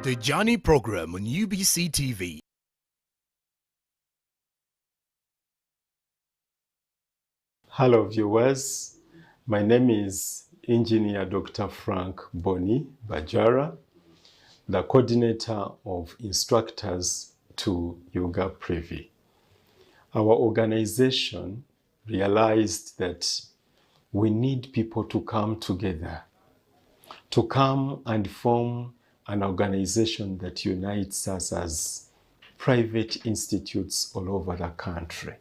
The Johnny Program on UBC TV. Hello viewers, my name is Engineer Dr. Frank Boni Bajara, the coordinator of instructors to Yoga Privy. Our organization realized that we need people to come together, to come and form an organization that unites us as private institutes all over the country.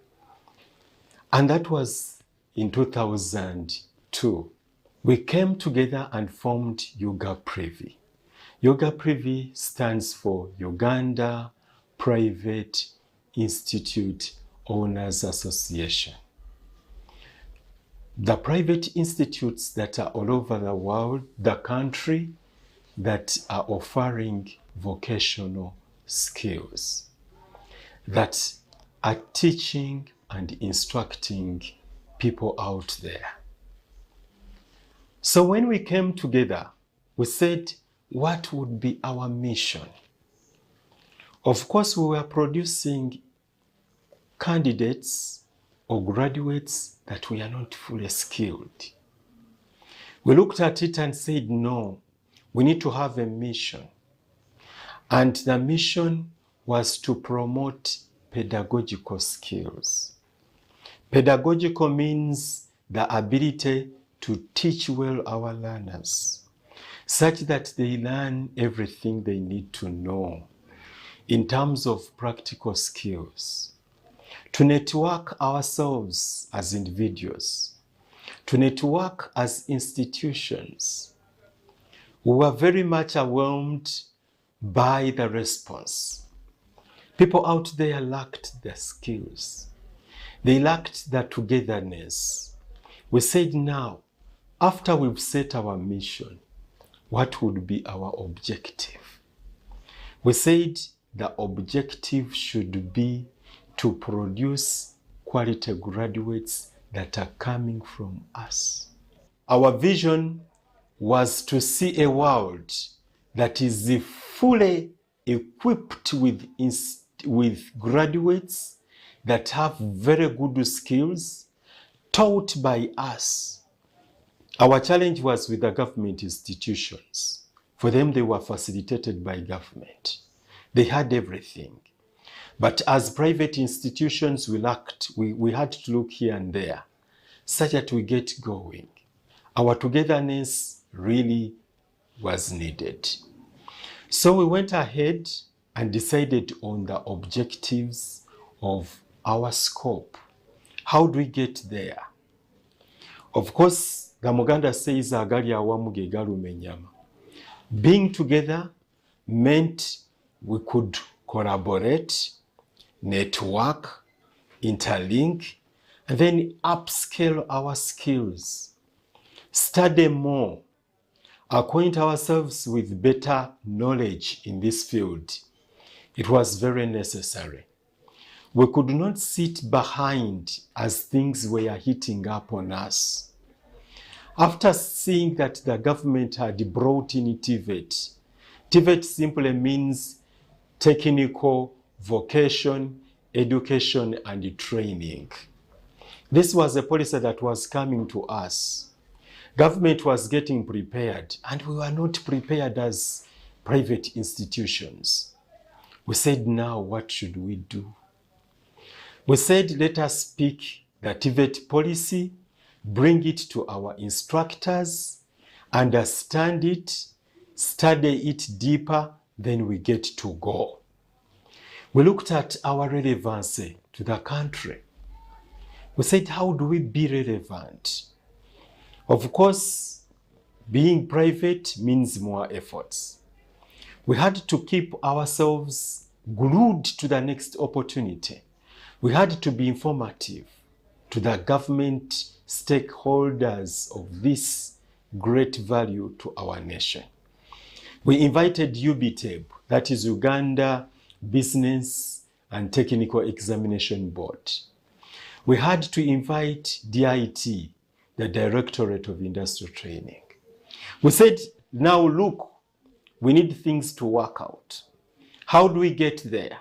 And that was in 2002. We came together and formed Yoga Privy. Yoga Privy stands for Uganda Private Institute Owners Association. The private institutes that are all over the world, the country, that are offering vocational skills, that are teaching and instructing people out there. So when we came together, we said, what would be our mission? Of course, we were producing candidates or graduates that we are not fully skilled. We looked at it and said, no, we need to have a mission. And the mission was to promote pedagogical skills. Pedagogical means the ability to teach well our learners, such that they learn everything they need to know in terms of practical skills, to network ourselves as individuals, to network as institutions. We were very much overwhelmed by the response. People out there lacked the skills. They lacked the togetherness. We said, now, after we've set our mission, what would be our objective? We said the objective should be to produce quality graduates that are coming from us. Our vision was to see a world that is fully equipped with graduates that have very good skills taught by us. Our challenge was with the government institutions. For them, they were facilitated by government. They had everything. But as private institutions, we lacked. We had to look here and there, such that we get going. Our togetherness really was needed. So we went ahead and decided on the objectives of our scope. How do we get there? Of course, the Muganda says, agali awamu ge galuma ennyama. Being together meant we could collaborate, network, interlink, and then upscale our skills, study more, acquaint ourselves with better knowledge in this field. It was very necessary. We could not sit behind as things were heating up on us. After seeing that the government had brought in TVET, TVET simply means technical vocation, education, and training. This was a policy that was coming to us. Government was getting prepared, and we were not prepared as private institutions. We said, now what should we do? We said, let us pick the TVET policy, bring it to our instructors, understand it, study it deeper, then we get to go. We looked at our relevancy to the country. We said, how do we be relevant? Of course, being private means more efforts. We had to keep ourselves glued to the next opportunity. We had to be informative to the government stakeholders of this great value to our nation. We invited UBTEB, that is Uganda Business and Technical Examination Board. We had to invite DIT, the Directorate of Industrial Training. We said, now look, we need things to work out. How do we get there?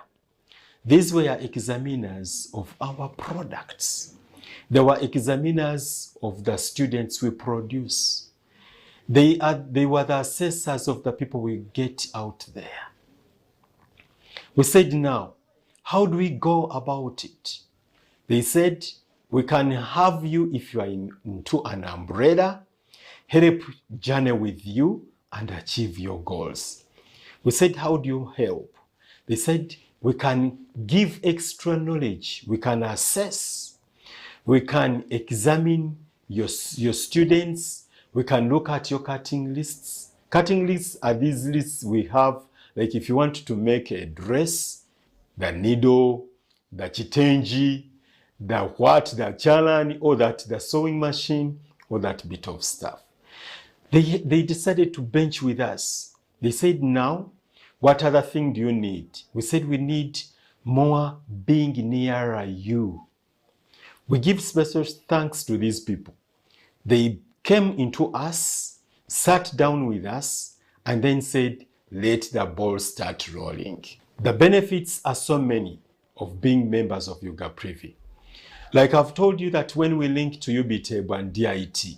These were examiners of our products. They were examiners of the students we produce. They were the assessors of the people we get out there. We said, now, how do we go about it? They said, we can have you, if you are into an umbrella, help journey with you and achieve your goals. We said, how do you help? They said, we can give extra knowledge, we can assess, we can examine your students, we can look at your cutting lists. Cutting lists are these lists we have, like if you want to make a dress, the needle, the chitenji, the chalani, or the sewing machine, or that bit of stuff. They decided to bench with us. They said, now, what other thing do you need? We said we need more being nearer you. We give special thanks to these people. They came into us, sat down with us, and then said, let the ball start rolling. The benefits are so many of being members of Yoga Privy. Like I've told you that when we link to UBTEB and DIT,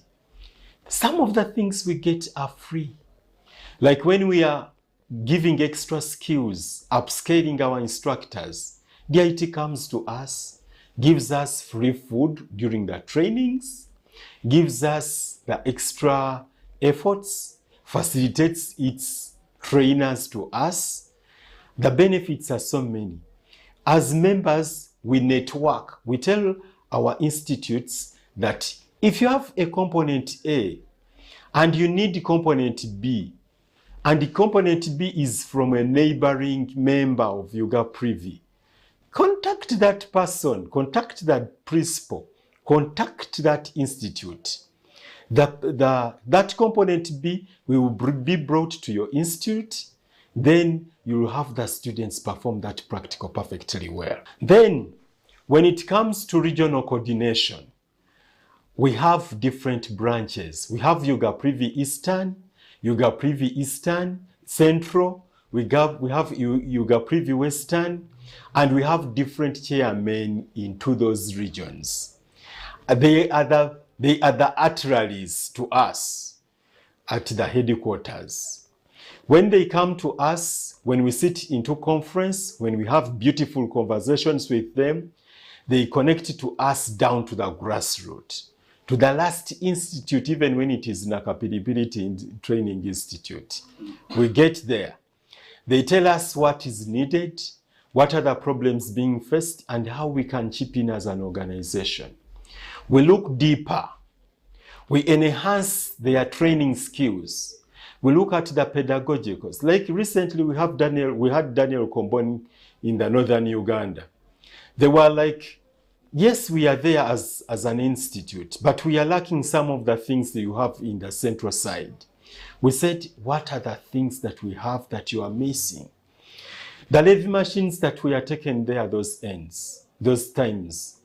some of the things we get are free. Like when we are giving extra skills, upscaling our instructors, DIT comes to us, gives us free food during the trainings, gives us the extra efforts, facilitates its trainers to us. The benefits are so many. As members, we network. We tell our institutes that if you have a component A and you need component B, and the component B is from a neighboring member of Yoga Privy, contact that person, contact that principal, contact that institute. That component B will be brought to your institute. Then you will have the students perform that practical perfectly well. Then, when it comes to regional coordination, we have different branches. We have Yoga Privy Eastern, Yoga Privy Eastern, Central, we have Yoga Privy Western, and we have different chairmen into those regions. They are the actuaries to us at the headquarters. When they come to us, when we sit into conference, when we have beautiful conversations with them, they connect to us down to the grassroots, to the last institute, even when it is Nakapilipiliti Training Institute. We get there. They tell us what is needed, what are the problems being faced, and how we can chip in as an organization. We look deeper. We enhance their training skills. We look at the pedagogicals. Like recently, we had Daniel Komboni in the northern Uganda. They were like, yes, we are there as an institute, but we are lacking some of the things that you have in the central side. We said, what are the things that we have that you are missing? The levy machines that we are taking there, those times.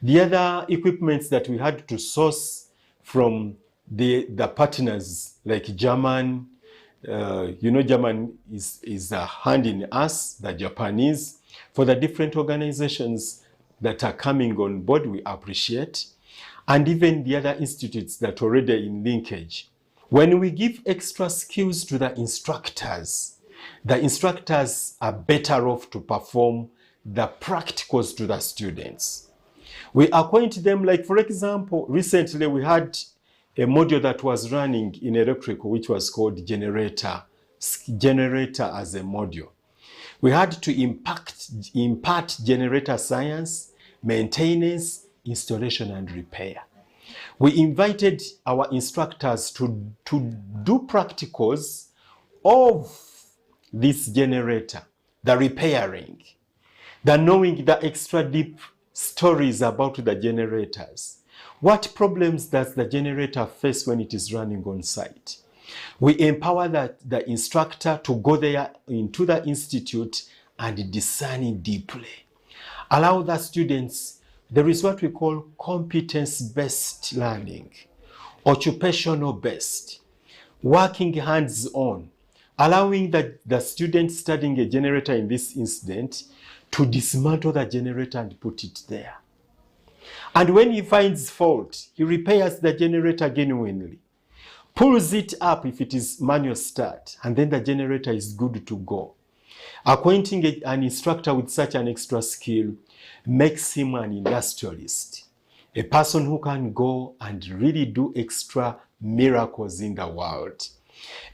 The other equipments that we had to source from the partners, like German, German is a hand in us, the Japanese, for the different organizations that are coming on board, we appreciate, and even the other institutes that are already in linkage. When we give extra skills to the instructors are better off to perform the practicals to the students. We acquaint them, like for example, recently we had a module that was running in electrical, which was called generator as a module. We had to impart generator science, maintenance, installation, and repair. We invited our instructors to do practicals of this generator, the repairing, the knowing the extra deep stories about the generators. What problems does the generator face when it is running on site? We empower the instructor to go there into the institute and discern it deeply. Allow the students, there is what we call competence-based learning, occupational-based, working hands-on, allowing the student studying a generator in this incident to dismantle the generator and put it there. And when he finds fault, he repairs the generator genuinely, pulls it up if it is manual start, and then the generator is good to go. Acquainting an instructor with such an extra skill makes him an industrialist, a person who can go and really do extra miracles in the world,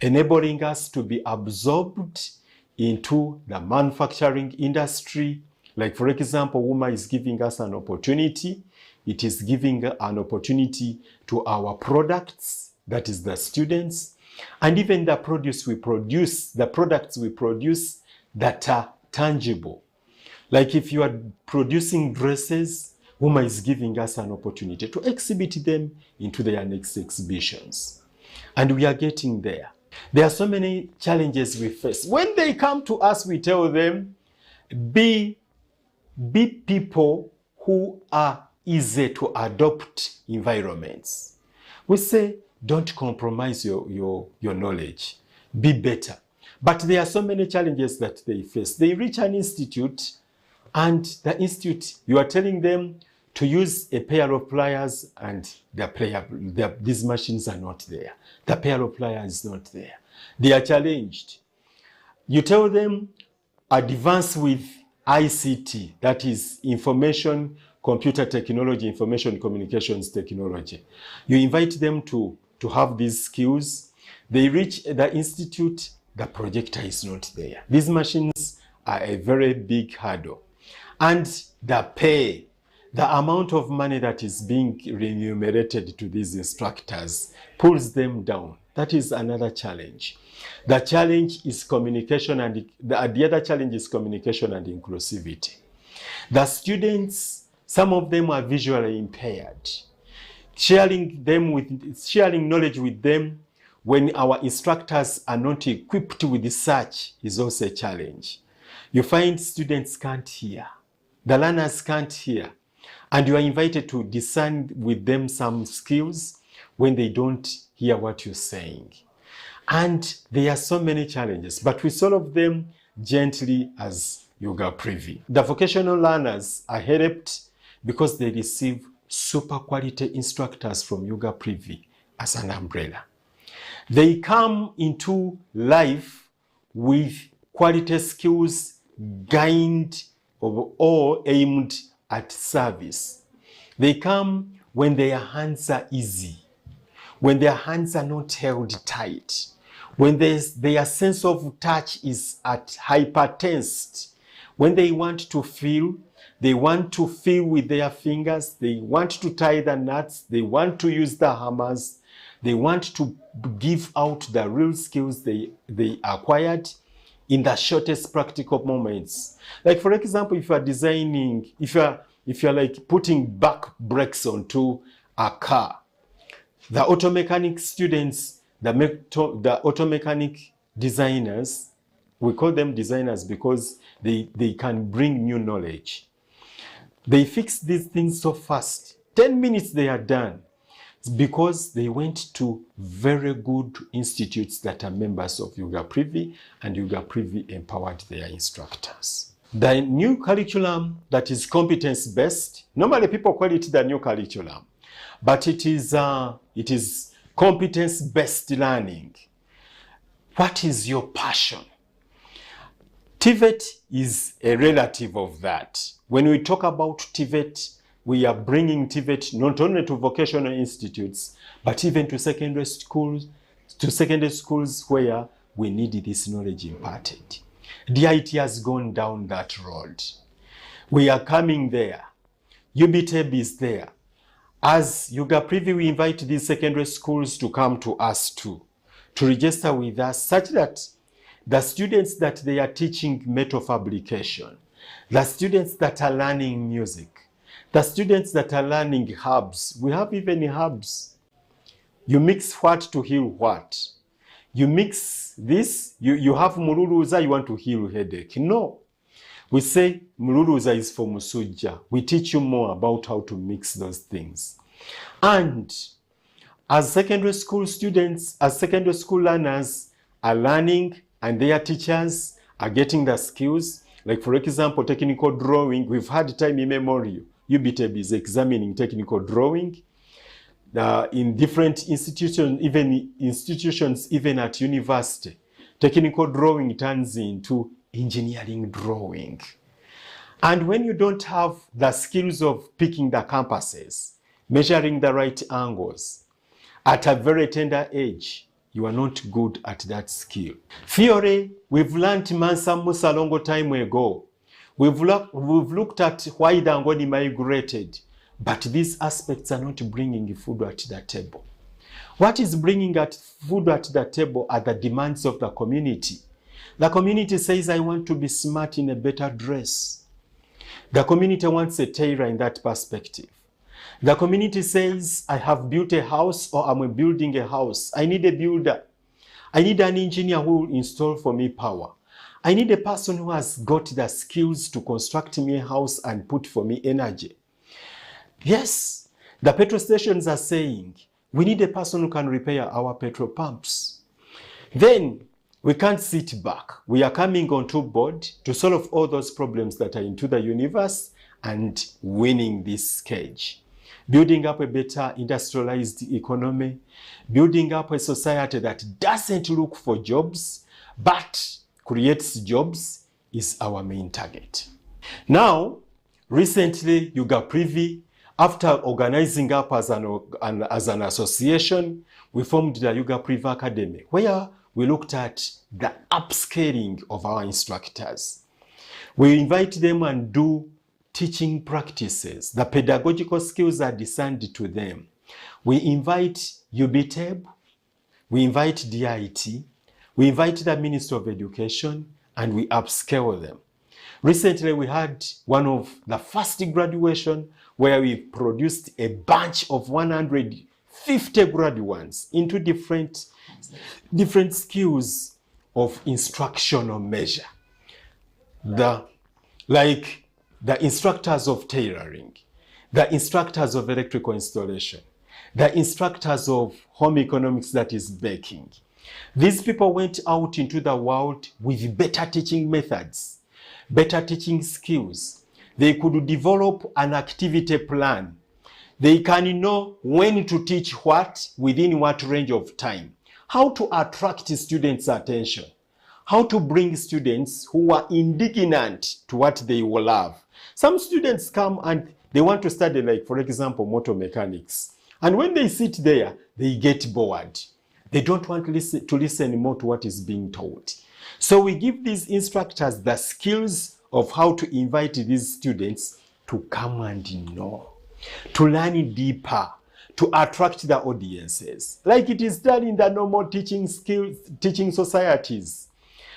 enabling us to be absorbed into the manufacturing industry. Like, for example, WUMA is giving us an opportunity. It is giving an opportunity to our products, that is the students, and even the produce we produce, the products we produce that are tangible. Like if you are producing dresses, WUMA is giving us an opportunity to exhibit them into their next exhibitions. And we are getting there. There are so many challenges we face. When they come to us, we tell them, be people who are easy to adopt environments. We say, don't compromise your knowledge. Be better. But there are so many challenges that they face. They reach an institute, and the institute, you are telling them to use a pair of pliers, and these machines are not there. The pair of pliers is not there. They are challenged. You tell them, advance with ICT, that is information, computer technology, information communications technology. You invite them to have these skills. They reach the institute, the projector is not there. These machines are a very big hurdle. And the pay, the amount of money that is being remunerated to these instructors pulls them down. That is another challenge. The challenge is communication, and the other challenge is communication and inclusivity. The students, some of them are visually impaired. Sharing knowledge with them when our instructors are not equipped with such is also a challenge. You find students can't hear. The learners can't hear. And you are invited to discern with them some skills when they don't hear what you're saying. And there are so many challenges, but we solve them gently as Yuga Privy. The vocational learners are helped because they receive super quality instructors from Yuga Privy as an umbrella. They come into life with quality skills gained or aimed at service. They come when their hands are easy, when their hands are not held tight, when their sense of touch is at hypertensed, when they want to feel with their fingers, they want to tie the nuts, they want to use the hammers, they want to give out the real skills they acquired in the shortest practical moments. Like, for example, if you are designing, if you're like putting back brakes onto a car, the auto mechanic students, the auto mechanic designers, we call them designers because they can bring new knowledge. They fix these things so fast. 10 minutes they are done. It's because they went to very good institutes that are members of Yuga Privy, and Yuga Privy empowered their instructors. The new curriculum that is competence-based, normally people call it the new curriculum, but it is competence-based learning. What is your passion? TVET is a relative of that. When we talk about TVET, we are bringing TVET not only to vocational institutes, but even to secondary schools where we need this knowledge imparted. DIT has gone down that road. We are coming there. UBTEB is there. As Yuga Privy, we invite these secondary schools to come to us too, to register with us, such that the students that they are teaching metal fabrication, the students that are learning music, the students that are learning herbs, we have even herbs. You mix what to heal what? You mix this, you have Mururuza, you want to heal headache. No. We say Mururuza is for Musuja. We teach you more about how to mix those things. And as secondary school students, as secondary school learners are learning and their teachers are getting the skills. Like for example, technical drawing, we've had time immemorial. UBTEB is examining technical drawing. In different institutions, even at university, technical drawing turns into engineering drawing. And when you don't have the skills of picking the compasses, measuring the right angles, at a very tender age, you are not good at that skill. Theory, we've learned Mansa Musa a long time ago. We've looked at why the Angoni migrated, but these aspects are not bringing food at the table. What is bringing food at the table are the demands of the community. The community says, I want to be smart in a better dress. The community wants a tailor in that perspective. The community says, I have built a house, or I'm building a house. I need a builder. I need an engineer who will install for me power. I need a person who has got the skills to construct me a house and put for me energy. Yes, the petrol stations are saying, we need a person who can repair our petrol pumps. Then we can't sit back. We are coming onto board to solve all those problems that are into the universe and winning this cage. Building up a better industrialized economy, building up a society that doesn't look for jobs, but creates jobs is our main target. Now, recently, Yuga Privi, after organizing up as an association, we formed the Yuga Privi Academy, where we looked at the upscaling of our instructors. We invite them and do teaching practices. The pedagogical skills are discerned to them. We invite UBTEB, we invite DIT, we invite the Ministry of Education, and we upscale them. Recently, we had one of the first graduation where we produced a bunch of 150 graduates into different skills of instructional measure. Like the instructors of tailoring, the instructors of electrical installation, the instructors of home economics, that is baking. These people went out into the world with better teaching methods, better teaching skills. They could develop an activity plan. They can know when to teach what, within what range of time, how to attract students' attention, how to bring students who are indignant to what they will love. Some students come and they want to study, like, for example, motor mechanics. And when they sit there, they get bored. They don't want to listen more to what is being taught. So we give these instructors the skills of how to invite these students to come and know, to learn deeper, to attract the audiences, like it is done in the normal teaching societies.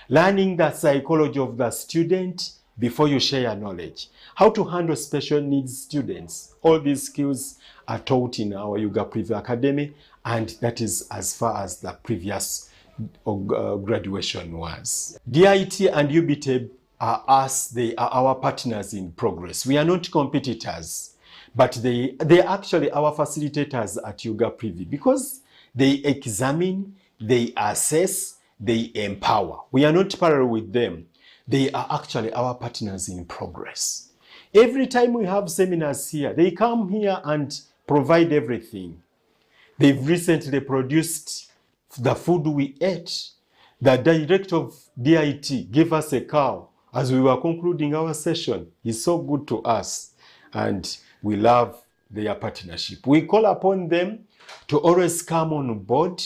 Learning the psychology of the student before you share knowledge. How to handle special needs students. All these skills are taught in our Yuga Privi Academy, and that is as far as the previous graduation was. DIT and UBTEB are us, they are our partners in progress. We are not competitors, but they are actually our facilitators at Yuga Privi, because they examine, they assess, they empower. We are not parallel with them. They are actually our partners in progress. Every time we have seminars here, they come here and provide everything. They've recently produced the food we ate. The director of DIT gave us a cow as we were concluding our session. He's so good to us, and we love their partnership. We call upon them to always come on board,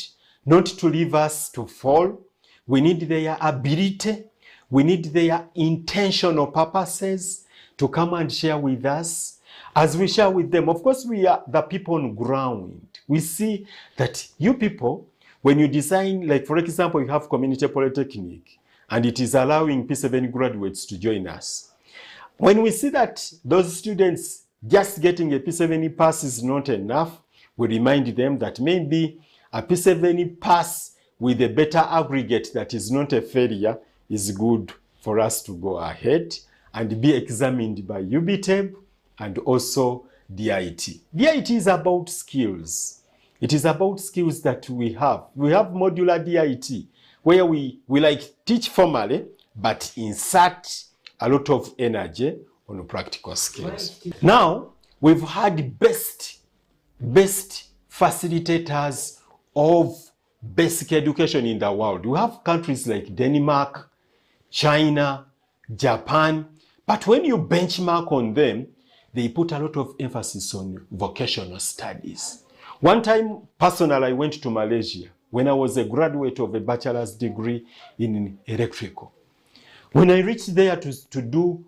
not to leave us to fall. We need their ability. We need their intentional purposes to come and share with us. As we share with them, of course, we are the people on ground. We see that you people, when you design, like for example, you have Community Polytechnic, and it is allowing P7 graduates to join us. When we see that those students just getting a P7 pass is not enough, we remind them that maybe a P7 pass with a better aggregate that is not a failure is good for us to go ahead and be examined by UBTEB and also DIT. DIT is about skills. It is about skills that we have. We have modular DIT. where we like teach formally, but insert a lot of energy on practical skills. Now, we've had best facilitators of basic education in the world. We have countries like Denmark, China, Japan, but when you benchmark on them, they put a lot of emphasis on vocational studies. One time, personally, I went to Malaysia when I was a graduate of a bachelor's degree in electrical. When I reached there to do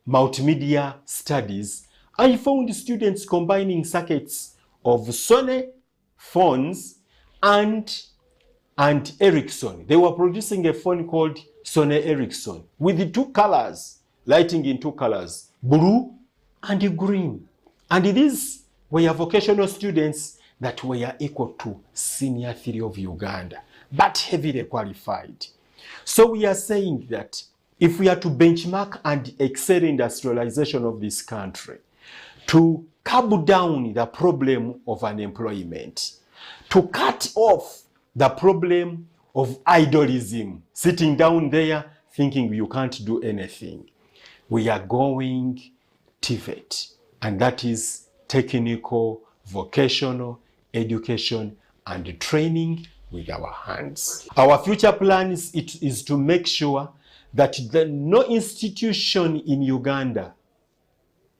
multimedia studies, I found students combining circuits of Sony phones and Ericsson. They were producing a phone called Sony Ericsson with the two colors, lighting in two colors, blue and green. And these were vocational students that were equal to Senior 3 of Uganda, but heavily qualified. So we are saying that if we are to benchmark and excel industrialization of this country, to curb down the problem of unemployment, to cut off the problem of idolism, sitting down there thinking you can't do anything, we are going TVET, and that is technical, vocational, education, and training with our hands. Our future plan is to make sure that no institution in Uganda,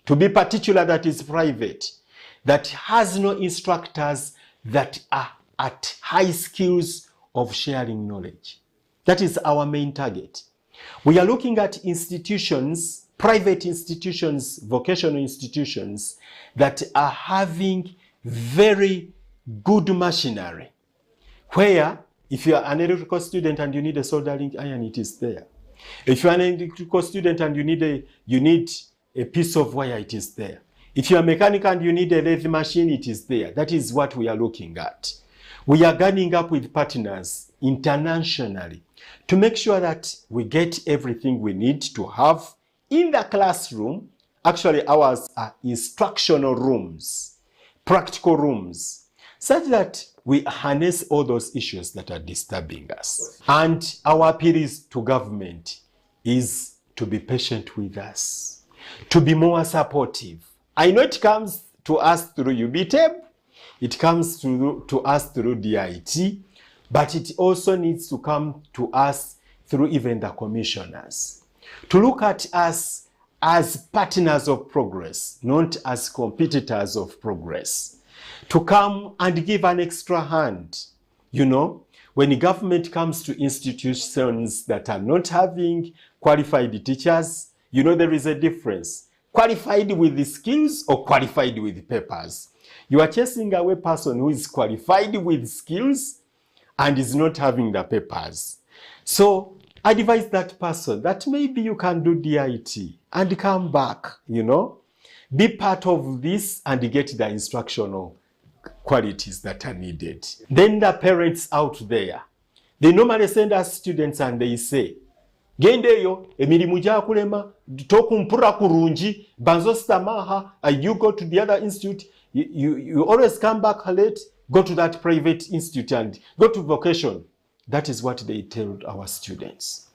to be particular that is private, that has no instructors that are at high skills of sharing knowledge. That is our main target. We are looking at institutions, private institutions, vocational institutions that are having very good machinery, where if you are an electrical student and you need a soldering iron, it is there. If you are an electrical student and you need a piece of wire, it is there. If you are a mechanic and you need a lathe machine, it is there. That is what we are looking at. We are gathering up with partners internationally to make sure that we get everything we need to have in the classroom. Actually, ours are instructional rooms, practical rooms, such that we harness all those issues that are disturbing us. And our appeal is to government is to be patient with us, to be more supportive. I know it comes to us through UBTEB, it comes to us through DIT, but it also needs to come to us through even the commissioners, to look at us as partners of progress, not as competitors of progress, to come and give an extra hand. You know, when the government comes to institutions that are not having qualified teachers, you know there is a difference. Qualified with the skills or qualified with papers. You are chasing away a person who is qualified with skills and is not having the papers. So advise that person that maybe you can do DIT and come back, you know, be part of this and get the instructional qualities that are needed. Then the parents out there, they normally send us students and they say, gendeyo emirimu gyakulema tokumpura kurungi banzo samaha, you go to the other institute, you always come back late, go to that private institute and go to vocation. That is what they tell our students.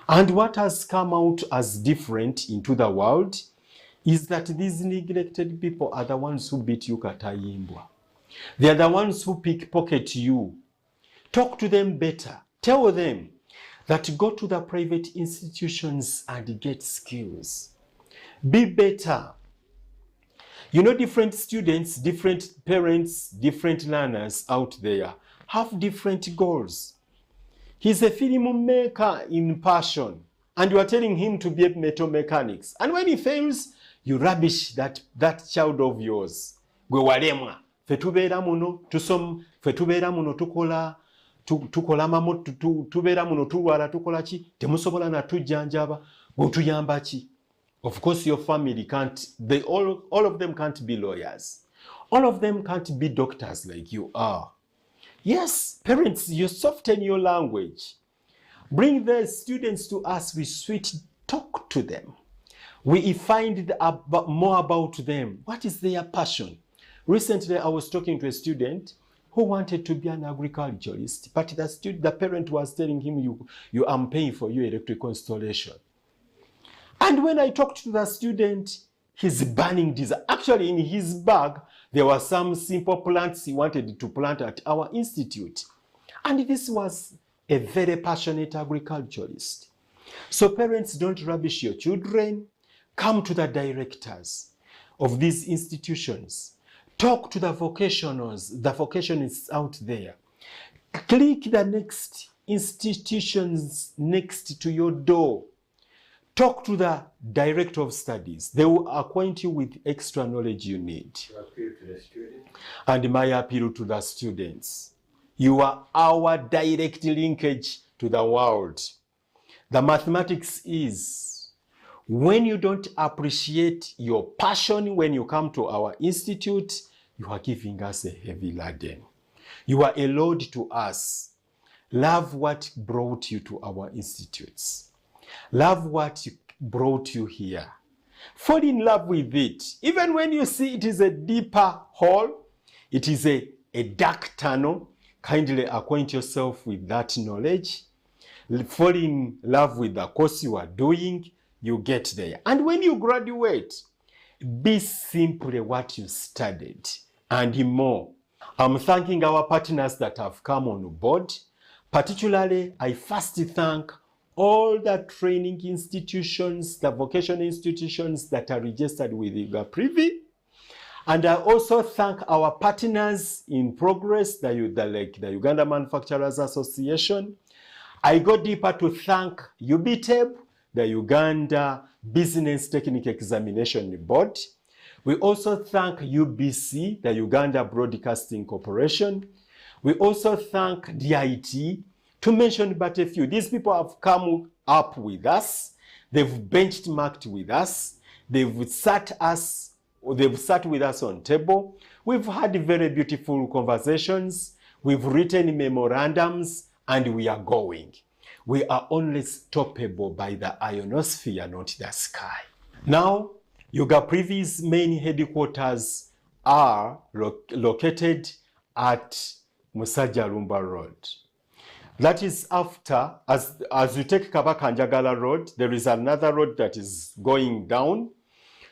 And what has come out as different into the world is that these neglected people are the ones who beat you katayimbwa. They are the ones who pickpocket you. Talk to them better. Tell them that go to the private institutions and get skills. Be better. You know, different students, different parents, different learners out there have different goals. He's a film maker in passion, and you are telling him to be a metal mechanics. And when he fails, you rubbish that child of yours. Gwe walemwa. Fetubeera muno tusom, fetubeera muno tukola mamoto, tubeera muno tulwala tukola ki, temusobola na tujjanjaba, gotuyamba ki. Of course your family can't, all of them can't be lawyers. All of them can't be doctors like you are. Yes, parents, you soften your language. Bring the students to us with sweet talk to them. We find more about them. What is their passion? Recently, I was talking to a student who wanted to be an agriculturalist, but the parent was telling him, I'm paying for your electrical installation. And when I talked to the student, he's burning diesel. Actually, in his bag, there were some simple plants he wanted to plant at our institute. And this was a very passionate agriculturalist. So parents, don't rubbish your children. Come to the directors of these institutions. Talk to the vocationists out there. Click the next institutions next to your door. Talk to the director of studies. They will acquaint you with extra knowledge you need. And my appeal to the students. You are our direct linkage to the world. The mathematics is, when you don't appreciate your passion when you come to our institute, you are giving us a heavy laden. You are a load to us. Love what brought you to our institutes. Love what brought you here. Fall in love with it. Even when you see it is a deeper hole, it is a dark tunnel, kindly acquaint yourself with that knowledge. Fall in love with the course you are doing, you get there. And when you graduate, be simply what you studied and more. I'm thanking our partners that have come on board. Particularly, I first thank all the training institutions, the vocational institutions that are registered with UGAPRIVI. And I also thank our partners in progress, like the Uganda Manufacturers Association. I go deeper to thank UBTEB, the Uganda Business Technical Examination Board. We also thank UBC, the Uganda Broadcasting Corporation. We also thank DIT, to mention but a few. These people have come up with us. They've benchmarked with us. They've sat with us on table. We've had very beautiful conversations. We've written memorandums, and we are going. We are only stoppable by the ionosphere, not the sky. Now, UGAPRIVI's main headquarters are located at Musajja Lumba Road. That is after, as you take Kabaka Njagala Road, there is another road that is going down,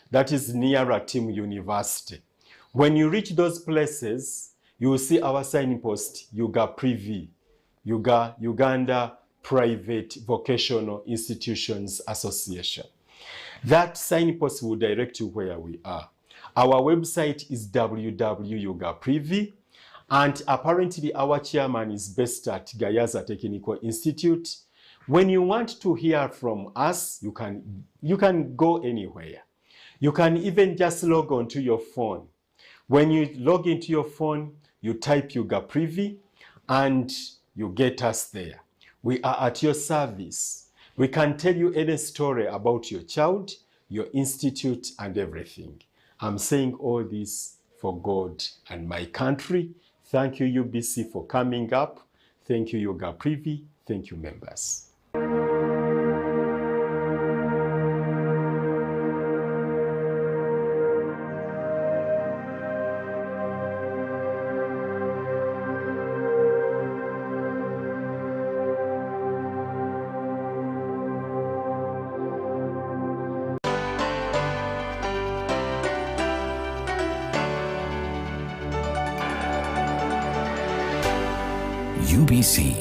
that is near Ratimu University. When you reach those places, you will see our signpost, UGAPRIVI, Uganda Private Vocational Institutions Association. That signpost will direct you where we are. Our website is www.ugaprivi, and apparently our chairman is based at Gayaza Technical Institute. When you want to hear from us, you can go anywhere. You can even just log on to your phone. When you log into your phone, you type UGAPRIVI and you get us there. We are at your service. We can tell you any story about your child, your institute, and everything. I'm saying all this for God and my country. Thank you, UBC, for coming up. Thank you, UGAPRIVI. Thank you, members. UBC